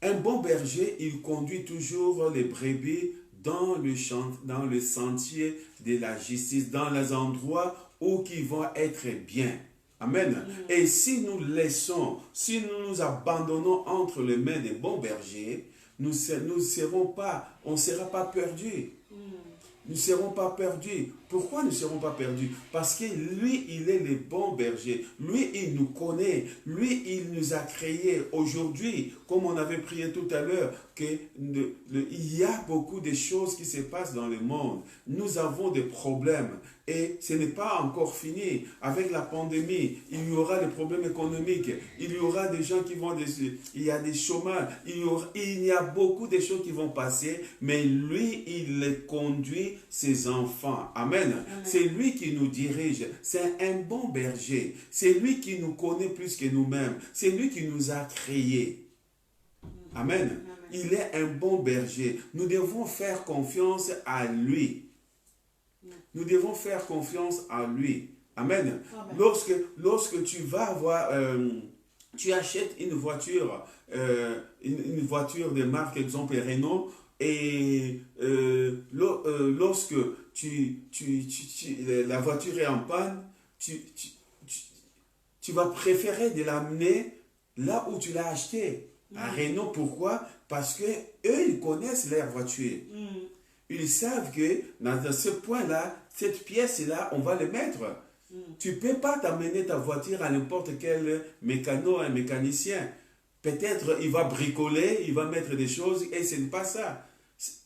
Un bon berger, il conduit toujours les brebis dans le sentier de la justice, dans les endroits où ils vont être bien. Amen. Et si nous nous abandonnons entre les mains des bons bergers, on ne sera pas perdus. Nous ne serons pas perdus. Pourquoi nous ne serons pas perdus? Parce que lui, il est le bon berger. Lui, il nous connaît. Lui, il nous a créés. Aujourd'hui, comme on avait prié tout à l'heure, il y a beaucoup de choses qui se passent dans le monde. Nous avons des problèmes. Et ce n'est pas encore fini. Avec la pandémie, il y aura des problèmes économiques. Il y aura des gens qui vont... Il y a des chômages. Il y a beaucoup de choses qui vont passer. Mais lui, il est conduit ses enfants. Amen. Amen. C'est lui qui nous dirige. C'est un bon berger. C'est lui qui nous connaît plus que nous-mêmes. C'est lui qui nous a créés. Amen. Amen. Il est un bon berger. Nous devons faire confiance à lui. Nous devons faire confiance à lui. Amen. Amen. Lorsque tu vas avoir, tu achètes une voiture de marque, exemple Renault, et lorsque la voiture est en panne, tu vas préférer de l'amener là où tu l'as acheté, à Renault. Pourquoi? Parce que eux, ils connaissent leur voiture. Ils savent que dans ce point-là, cette pièce-là, on va le mettre. Tu ne peux pas t'amener ta voiture à n'importe quel un mécanicien. Peut-être il va bricoler, il va mettre des choses et ce n'est pas ça.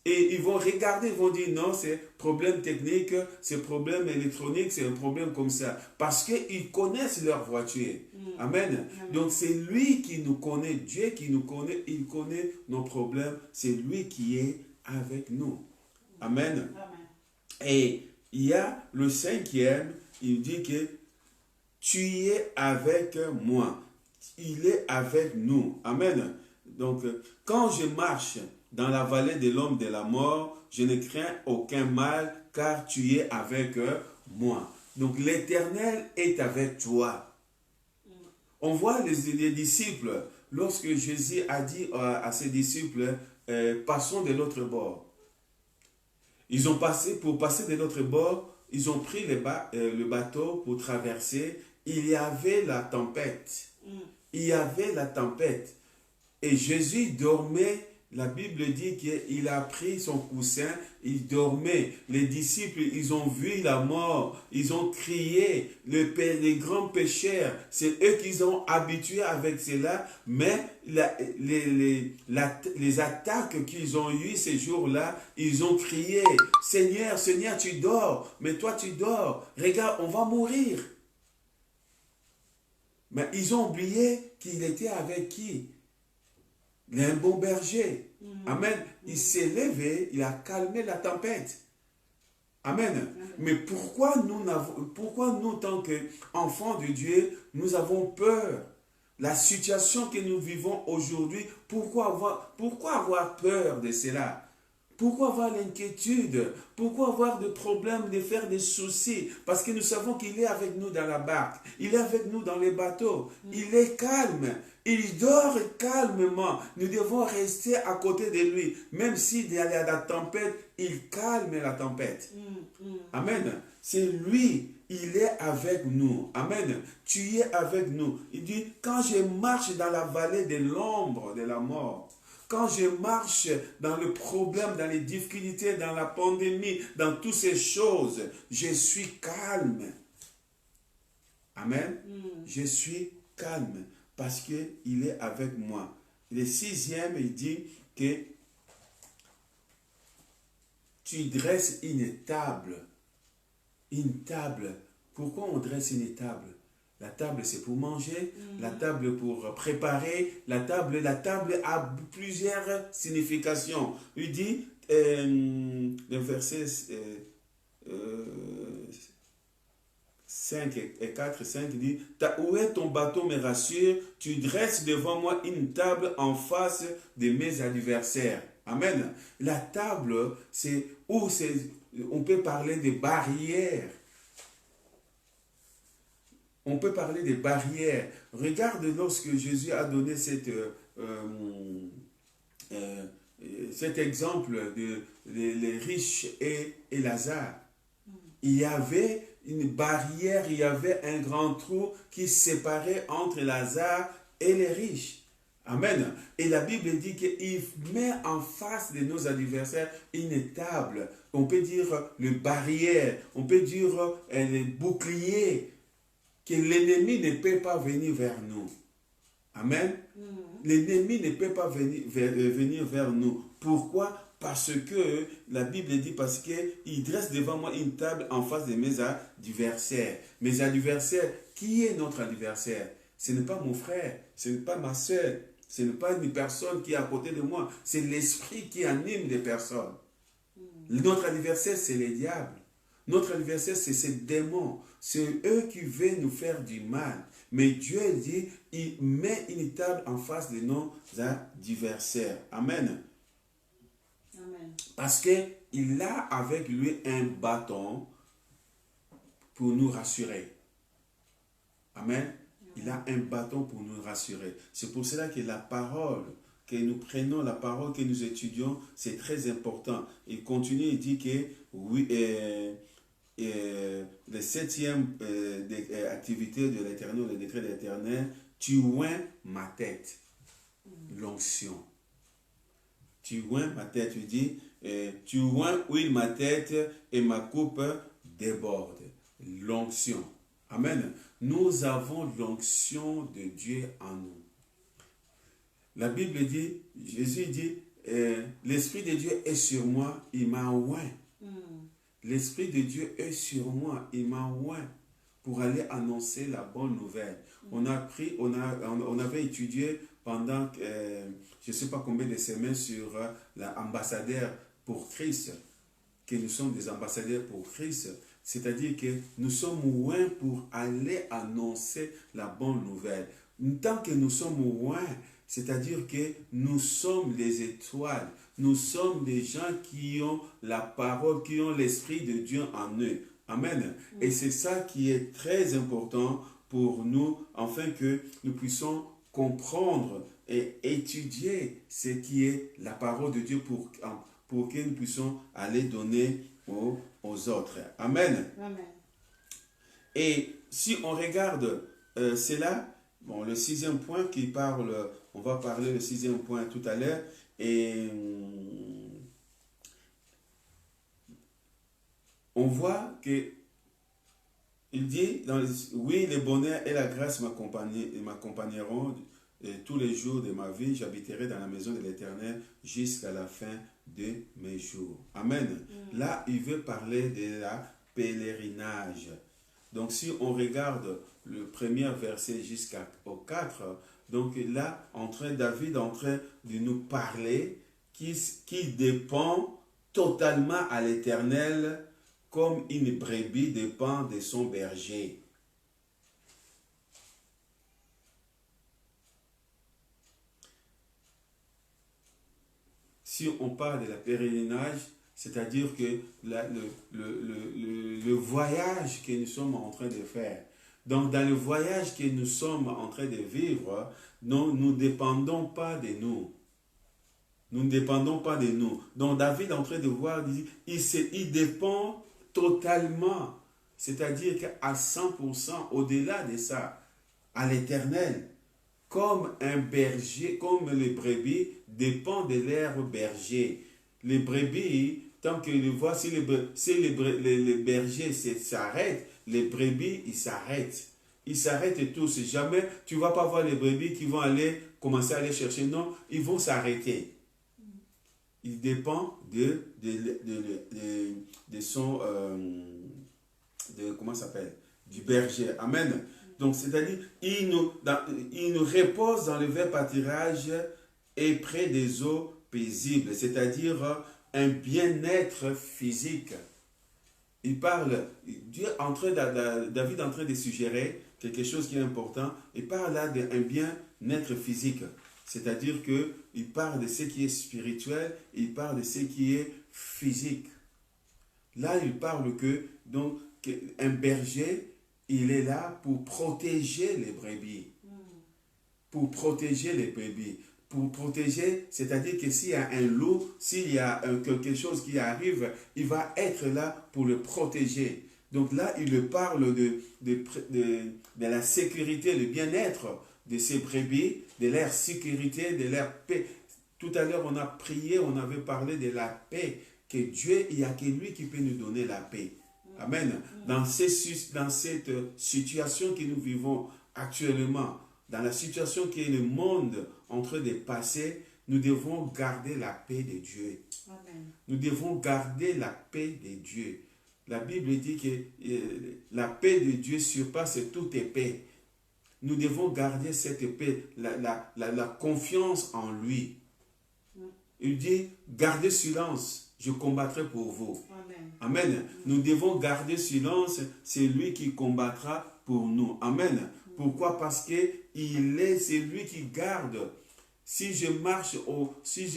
Et ils vont regarder, ils vont dire non, c'est problème technique, c'est problème électronique, c'est un problème comme ça. Parce qu'ils connaissent leur voiture. Amen. Donc c'est lui qui nous connaît, Dieu qui nous connaît, il connaît nos problèmes. C'est lui qui est avec nous. Amen. Et il y a le cinquième, il dit que tu es avec moi. Il est avec nous. Amen. Donc, quand je marche dans la vallée de l'ombre de la mort, je ne crains aucun mal, car tu es avec moi. Donc, l'Éternel est avec toi. On voit les disciples, lorsque Jésus a dit à ses disciples, passons de l'autre bord. Ils ont passé, pour passer de l'autre bord, ils ont pris le bateau pour traverser. Il y avait la tempête. Il y avait la tempête. Et Jésus dormait. La Bible dit qu'il a pris son coussin, il dormait. Les disciples, ils ont vu la mort, ils ont crié, les grands pécheurs, c'est eux qui ont habitués avec cela, mais les attaques qu'ils ont eues ces jours-là, ils ont crié, Seigneur, Seigneur, tu dors, mais toi tu dors, regarde, on va mourir. Mais ils ont oublié qu'il était avec qui? Un bon berger. Amen. Il s'est levé, il a calmé la tempête. Amen. Mais pourquoi nous, tant qu'enfants de Dieu, nous avons peur? La situation que nous vivons aujourd'hui, pourquoi avoir peur de cela? Pourquoi avoir l'inquiétude? Pourquoi avoir des problèmes, de faire des soucis? Parce que nous savons qu'il est avec nous dans la barque. Il est avec nous dans les bateaux. Il est calme. Il dort calmement. Nous devons rester à côté de lui. Même s'il y a la tempête, il calme la tempête. Amen. C'est lui. Il est avec nous. Amen. Tu es avec nous. Il dit, quand je marche dans la vallée de l'ombre de la mort, quand je marche dans le problème, dans les difficultés, dans la pandémie, dans toutes ces choses, je suis calme. Amen. Je suis calme parce qu'il est avec moi. Le sixième, il dit que tu dresses une table. Une table. Pourquoi on dresse une table? La table, c'est pour manger. La table pour préparer. La table a plusieurs significations. Il dit, le verset 5 et 4, 5 dit, où est ton bâton me rassure, tu dresses devant moi une table en face de mes adversaires. Amen. La table, c'est où on peut parler des barrières. On peut parler des barrières. Regarde lorsque Jésus a donné cet exemple de les riches et Lazare. Il y avait une barrière, il y avait un grand trou qui séparait entre Lazare et les riches. Amen. Et la Bible dit qu'il met en face de nos adversaires une table. On peut dire le barrière, on peut dire le bouclier, que l'ennemi ne peut pas venir vers nous. Amen. L'ennemi ne peut pas venir vers nous. Pourquoi? Parce que la Bible dit, parce qu'il dresse devant moi une table en face de mes adversaires. Mes adversaires, qui est notre adversaire? Ce n'est pas mon frère, ce n'est pas ma soeur, ce n'est pas une personne qui est à côté de moi, c'est l'esprit qui anime les personnes. Notre adversaire, c'est les diables. Notre adversaire, c'est ces démons. C'est eux qui veulent nous faire du mal. Mais Dieu dit, il met une table en face de nos adversaires. Amen. Amen. Parce qu'il a avec lui un bâton pour nous rassurer. Amen. Il a un bâton pour nous rassurer. C'est pour cela que la parole, que nous prenons la parole, que nous étudions, c'est très important. Il continue, il dit que oui, la septième activité de l'Éternel, le décret de l'Éternel, tu oins ma tête. L'onction. Tu oins ma tête, tu dis, tu oins, huile ma tête et ma coupe déborde. L'onction. Amen. Nous avons l'onction de Dieu en nous. La Bible dit, Jésus dit, l'Esprit de Dieu est sur moi, il m'a oint. L'Esprit de Dieu est sur moi, il m'a oint pour aller annoncer la bonne nouvelle. On avait étudié pendant, je ne sais pas combien de semaines sur l'ambassadeur pour Christ, que nous sommes des ambassadeurs pour Christ. C'est-à-dire que nous sommes oints pour aller annoncer la bonne nouvelle. Tant que nous sommes oints, c'est-à-dire que nous sommes les étoiles. Nous sommes des gens qui ont la parole, qui ont l'Esprit de Dieu en eux. Amen. Et c'est ça qui est très important pour nous, afin que nous puissions comprendre et étudier ce qui est la parole de Dieu pour que nous puissions aller donner aux autres. Amen. Amen. Et si on regarde cela, bon, le sixième point qui parle, on va parler le sixième point tout à l'heure, et on voit que il dit, oui, le bonheur et la grâce m'accompagneront tous les jours de ma vie, j'habiterai dans la maison de l'Éternel jusqu'à la fin de mes jours. Amen. Là, il veut parler de la pèlerinage. Donc, si on regarde le premier verset jusqu'au 4, donc là, David est en train de nous parler qui dépend totalement à l'Éternel, comme une brebis dépend de son berger. Si on parle de la pèlerinage, c'est-à-dire que le voyage que nous sommes en train de faire, donc dans le voyage que nous sommes en train de vivre, nous ne dépendons pas de nous. Nous ne dépendons pas de nous. Donc David est en train de voir, il dépend totalement, c'est-à-dire qu'à 100%, au-delà de ça, à l'Éternel, comme un berger, comme les brebis dépend de l'herbe berger. Les brebis, tant qu'ils le voient, si les bergers s'arrêtent, les brebis, ils s'arrêtent. Ils s'arrêtent tous. Jamais, tu ne vas pas voir les brebis qui vont commencer à aller chercher. Non, ils vont s'arrêter. Il dépend comment ça s'appelle, du berger. Amen. Donc, c'est-à-dire, il nous repose dans le vert pâturage et près des eaux paisibles, c'est-à-dire un bien-être physique. Il parle, David est en train de suggérer quelque chose qui est important. Il parle là d'un bien-être physique. C'est-à-dire qu'il parle de ce qui est spirituel, il parle de ce qui est physique. Là, il parle qu'un berger, il est là pour protéger les brebis. Pour protéger les brebis. Pour protéger, c'est-à-dire que s'il y a un loup, s'il y a quelque chose qui arrive, il va être là pour le protéger. Donc là, il parle de la sécurité, le bien-être de ces brebis, de leur sécurité, de leur paix. Tout à l'heure, on a prié, on avait parlé de la paix, que Dieu, il n'y a que lui qui peut nous donner la paix. Amen. Dans cette situation que nous vivons actuellement, dans la situation que le monde est en train de passer, nous devons garder la paix de Dieu. Amen. Nous devons garder la paix de Dieu. La Bible dit que la paix de Dieu surpasse toute paix. Nous devons garder cette paix, la confiance en lui. Il dit, gardez silence. je combattrai pour vous. Amen. Amen. Nous devons garder silence, c'est lui qui combattra pour nous. Amen. Pourquoi? Parce que c'est lui qui garde. Si je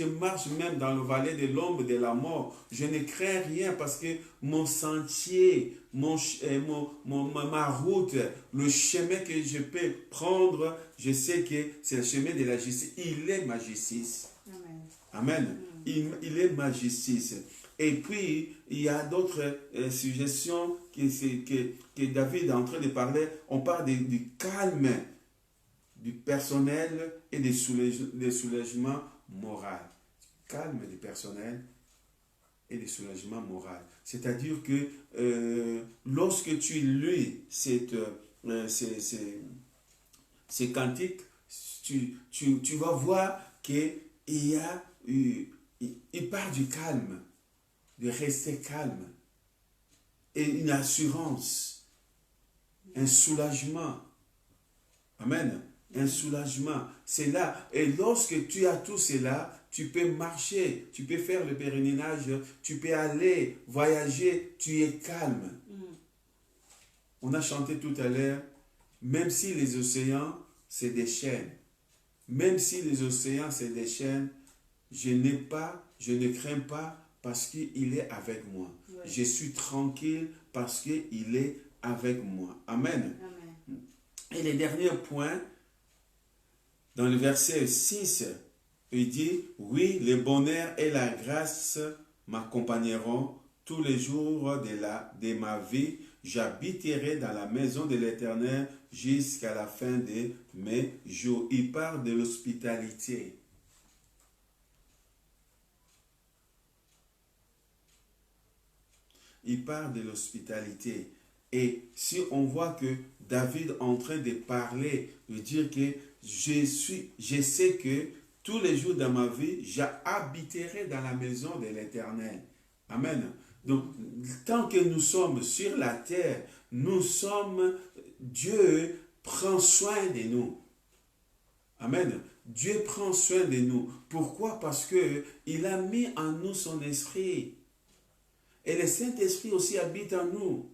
marche même dans le vallée de l'ombre de la mort, je ne crains rien parce que mon sentier, ma route, le chemin que je peux prendre, je sais que c'est le chemin de la justice. Il est ma justice. Amen. Amen. Il est ma justice. Et puis, il y a d'autres suggestions que David est en train de parler. On parle du calme du personnel et des soulagements moraux. Calme du personnel et des soulagements moraux. C'est-à-dire que lorsque tu lis ces cantiques, tu vas voir qu'il parle du calme, de rester calme, et une assurance, un soulagement. Amen. Un soulagement. C'est là. Et lorsque tu as tout cela, tu peux marcher, tu peux faire le pèlerinage, tu peux aller, voyager, tu es calme. On a chanté tout à l'heure, même si les océans, c'est des chaînes. Même si les océans, c'est des chaînes, je ne crains pas parce qu'il est avec moi. Ouais. Je suis tranquille parce qu'il est avec moi. Amen. Amen. Et le dernier point, dans le verset 6, il dit, oui, le bonheur et la grâce m'accompagneront tous les jours de ma vie. J'habiterai dans la maison de l'Éternel jusqu'à la fin de mes jours. Il parle de l'hospitalité. Il parle de l'hospitalité. Et si on voit que David est en train de parler, de dire que je sais que tous les jours de ma vie, j'habiterai dans la maison de l'Éternel. Amen. Donc, tant que nous sommes sur la terre, Dieu prend soin de nous. Amen. Dieu prend soin de nous. Pourquoi? Parce qu'il a mis en nous son esprit. Et le Saint-Esprit aussi habite en nous.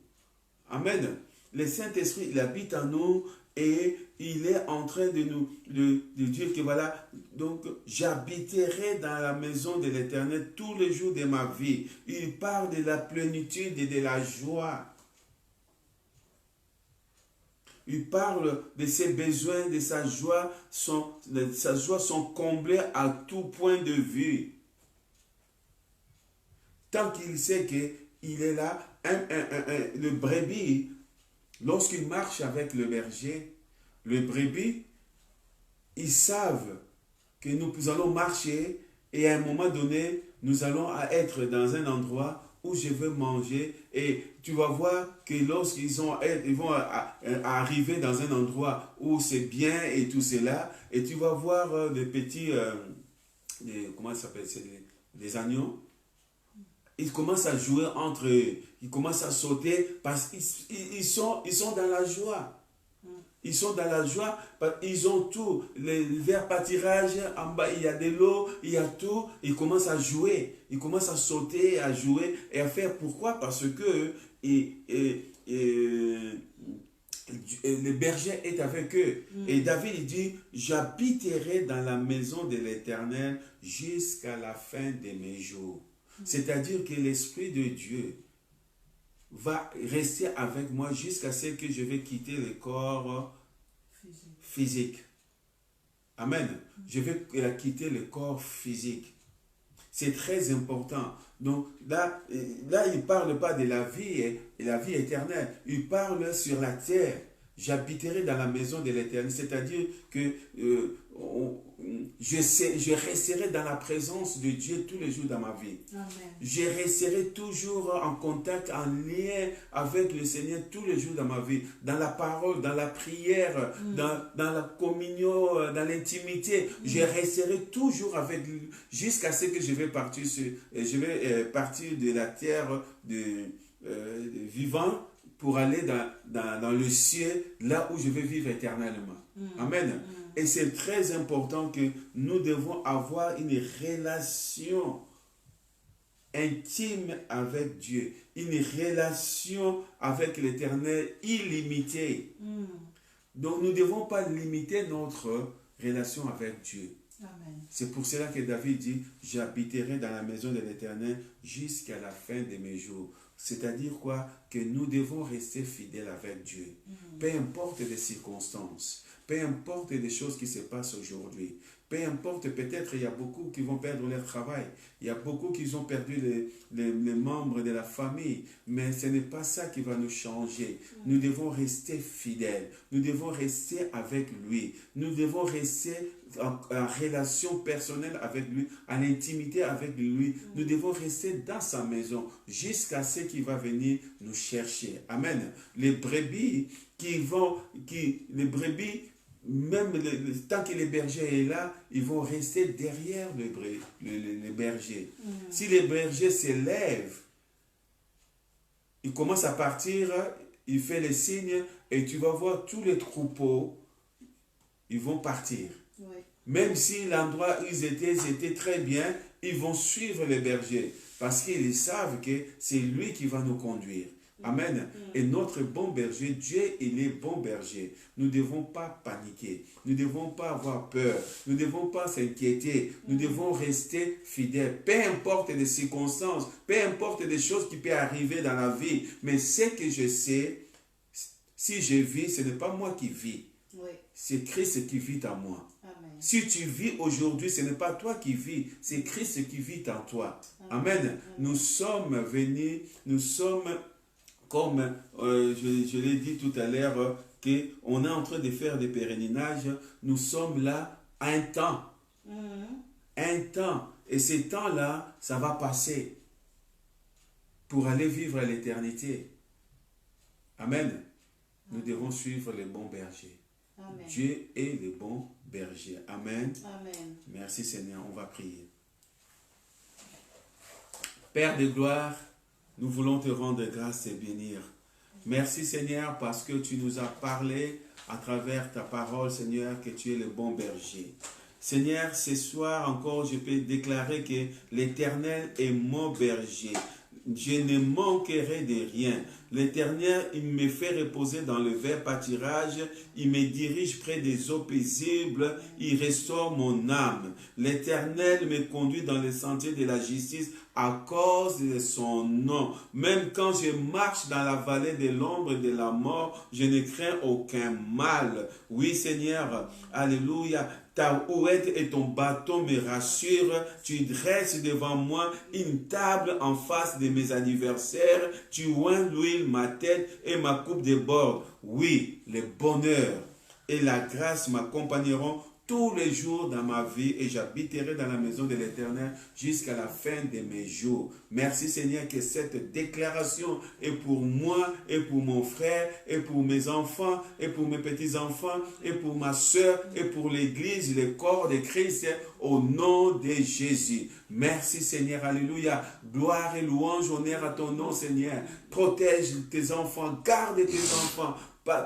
Amen. Le Saint-Esprit, il habite en nous et il est en train de dire que voilà, donc j'habiterai dans la maison de l'Éternel tous les jours de ma vie. Il parle de la plénitude et de la joie. Il parle de ses besoins, de sa joie. Sa joie sont comblées à tout point de vue. Tant qu'il sait qu'il est là, le brebis, lorsqu'il marche avec le berger, le brebis, ils savent que nous allons marcher et à un moment donné, nous allons être dans un endroit où je veux manger et tu vas voir que lorsqu'ils vont arriver dans un endroit où c'est bien et tout cela, et tu vas voir des petits, comment ça s'appelle, des agneaux. Ils commencent à jouer entre eux. Ils commencent à sauter parce qu'ils sont dans la joie. Ils sont dans la joie parce qu'ils ont tout. Les verts pâturages, en bas il y a de l'eau, il y a tout. Ils commencent à jouer. Ils commencent à sauter, à jouer et à faire. Pourquoi? Parce que le berger est avec eux. Et David il dit, j'habiterai dans la maison de l'Éternel jusqu'à la fin de mes jours. C'est-à-dire que l'Esprit de Dieu va rester avec moi jusqu'à ce que je vais quitter le corps physique. Amen. Je vais quitter le corps physique. C'est très important. Donc là il ne parle pas de la vie et la vie éternelle. Il parle sur la terre. J'habiterai dans la maison de l'Éternel. C'est-à-dire que je resterai dans la présence de Dieu tous les jours dans ma vie. Amen. Je resterai toujours en contact, en lien avec le Seigneur tous les jours dans ma vie. Dans la parole, dans la prière, dans la communion, dans l'intimité. Je resterai toujours avec lui jusqu'à ce que je vais partir de la terre vivant pour aller dans le ciel, là où je vais vivre éternellement. Amen. Et c'est très important que nous devons avoir une relation intime avec Dieu, une relation avec l'Éternel illimitée. Donc nous ne devons pas limiter notre relation avec Dieu. Amen. C'est pour cela que David dit, j'habiterai dans la maison de l'Éternel jusqu'à la fin de mes jours. C'est-à-dire quoi? Que nous devons rester fidèles avec Dieu. Peu importe les circonstances, peu importe les choses qui se passent aujourd'hui, peu importe, peut-être il y a beaucoup qui vont perdre leur travail, il y a beaucoup qui ont perdu les membres de la famille, mais ce n'est pas ça qui va nous changer. Nous devons rester fidèles, nous devons rester avec lui, nous devons rester en relation personnelle avec lui, en intimité avec lui. Nous devons rester dans sa maison jusqu'à ce qu'il va venir nous chercher. Amen. Les brebis même tant que le berger est là, ils vont rester derrière le berger. Si le berger se lève, il commence à partir, il fait les signes et tu vas voir tous les troupeaux, ils vont partir. Oui. Même si l'endroit où ils étaient très bien, ils vont suivre le berger parce qu'ils savent que c'est lui qui va nous conduire. Amen. Et notre bon berger, Dieu, il est bon berger. Nous ne devons pas paniquer. Nous ne devons pas avoir peur. Nous ne devons pas s'inquiéter. Nous devons rester fidèles. Peu importe les circonstances, peu importe les choses qui peuvent arriver dans la vie. Mais ce que je sais, si je vis, ce n'est pas moi qui vis. Oui. C'est Christ qui vit en moi. Amen. Si tu vis aujourd'hui, ce n'est pas toi qui vis, c'est Christ qui vit en toi. Amen. Nous sommes venus, nous sommes, comme je l'ai dit tout à l'heure, qu'on est en train de faire des pèlerinages, nous sommes là un temps. Un temps. Et ce temps-là, ça va passer pour aller vivre à l'éternité. Amen. Nous devons suivre les bons bergers. Amen. Dieu est le bon berger. Amen. Amen. Merci Seigneur, on va prier. Père de gloire, nous voulons te rendre grâce et bénir. Merci Seigneur parce que tu nous as parlé à travers ta parole, Seigneur, que tu es le bon berger. Seigneur, ce soir encore, je peux déclarer que l'Éternel est mon berger. Je ne manquerai de rien. L'Éternel, il me fait reposer dans le vert pâturage, il me dirige près des eaux paisibles, il restaure mon âme. L'Éternel me conduit dans les sentiers de la justice à cause de son nom. Même quand je marche dans la vallée de l'ombre de la mort, je ne crains aucun mal. Oui Seigneur, alléluia. Ta houette et ton bâton me rassurent. Tu dresses devant moi une table en face de mes adversaires. Tu oins l'huile ma tête et ma coupe déborde. Oui, le bonheur et la grâce m'accompagneront tous les jours dans ma vie et j'habiterai dans la maison de l'Éternel jusqu'à la fin de mes jours. Merci Seigneur que cette déclaration est pour moi et pour mon frère et pour mes enfants et pour mes petits-enfants et pour ma soeur et pour l'Église, le corps de Christ au nom de Jésus. Merci Seigneur, alléluia. Gloire et louange, honneur à ton nom Seigneur. Protège tes enfants, garde tes enfants.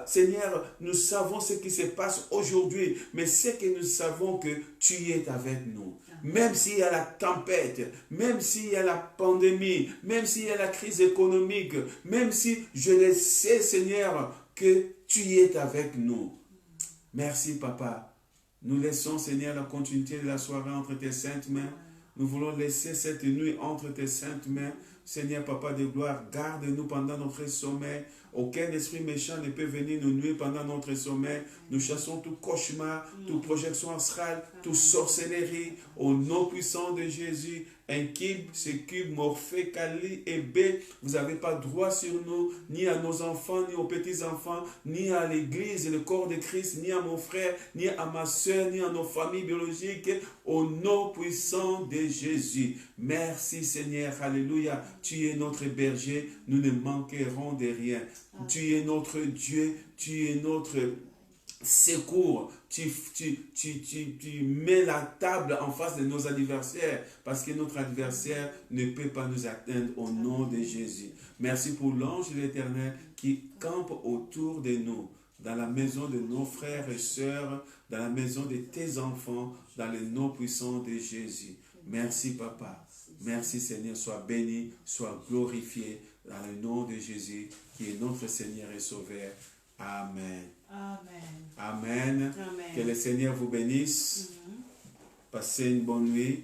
Seigneur, nous savons ce qui se passe aujourd'hui, mais c'est que nous savons que tu es avec nous. Même s'il y a la tempête, même s'il y a la pandémie, même s'il y a la crise économique, même si je le sais, Seigneur, que tu es avec nous. Merci, Papa. Nous laissons, Seigneur, la continuité de la soirée entre tes saintes mains. Nous voulons laisser cette nuit entre tes saintes mains. Seigneur, Papa de gloire, garde-nous pendant notre sommeil. Aucun esprit méchant ne peut venir nous nuire pendant notre sommeil. Nous chassons tout cauchemar, toute projection astrale, toute sorcellerie. Au nom puissant de Jésus, Incube, Sécube, Morphée, Kali et B, vous n'avez pas droit sur nous, ni à nos enfants, ni aux petits-enfants, ni à l'Église et le corps de Christ, ni à mon frère, ni à ma soeur, ni à nos familles biologiques. Au nom puissant de Jésus. Merci Seigneur, alléluia. Tu es notre berger, nous ne manquerons de rien. Tu es notre Dieu, tu es notre secours. Tu mets la table en face de nos adversaires parce que notre adversaire ne peut pas nous atteindre au nom de Jésus. Merci pour l'ange de l'Éternel qui campe autour de nous, dans la maison de nos frères et sœurs, dans la maison de tes enfants, dans le nom puissant de Jésus. Merci Papa. Merci Seigneur, sois béni, sois glorifié dans le nom de Jésus, qui est notre Seigneur et Sauveur. Amen. Amen. Amen. Amen. Que le Seigneur vous bénisse. Passez une bonne nuit.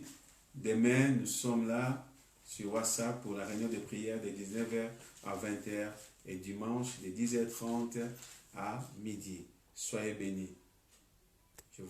Demain, nous sommes là sur WhatsApp pour la réunion de prière de 19h à 20h et dimanche de 10h30 à midi. Soyez bénis.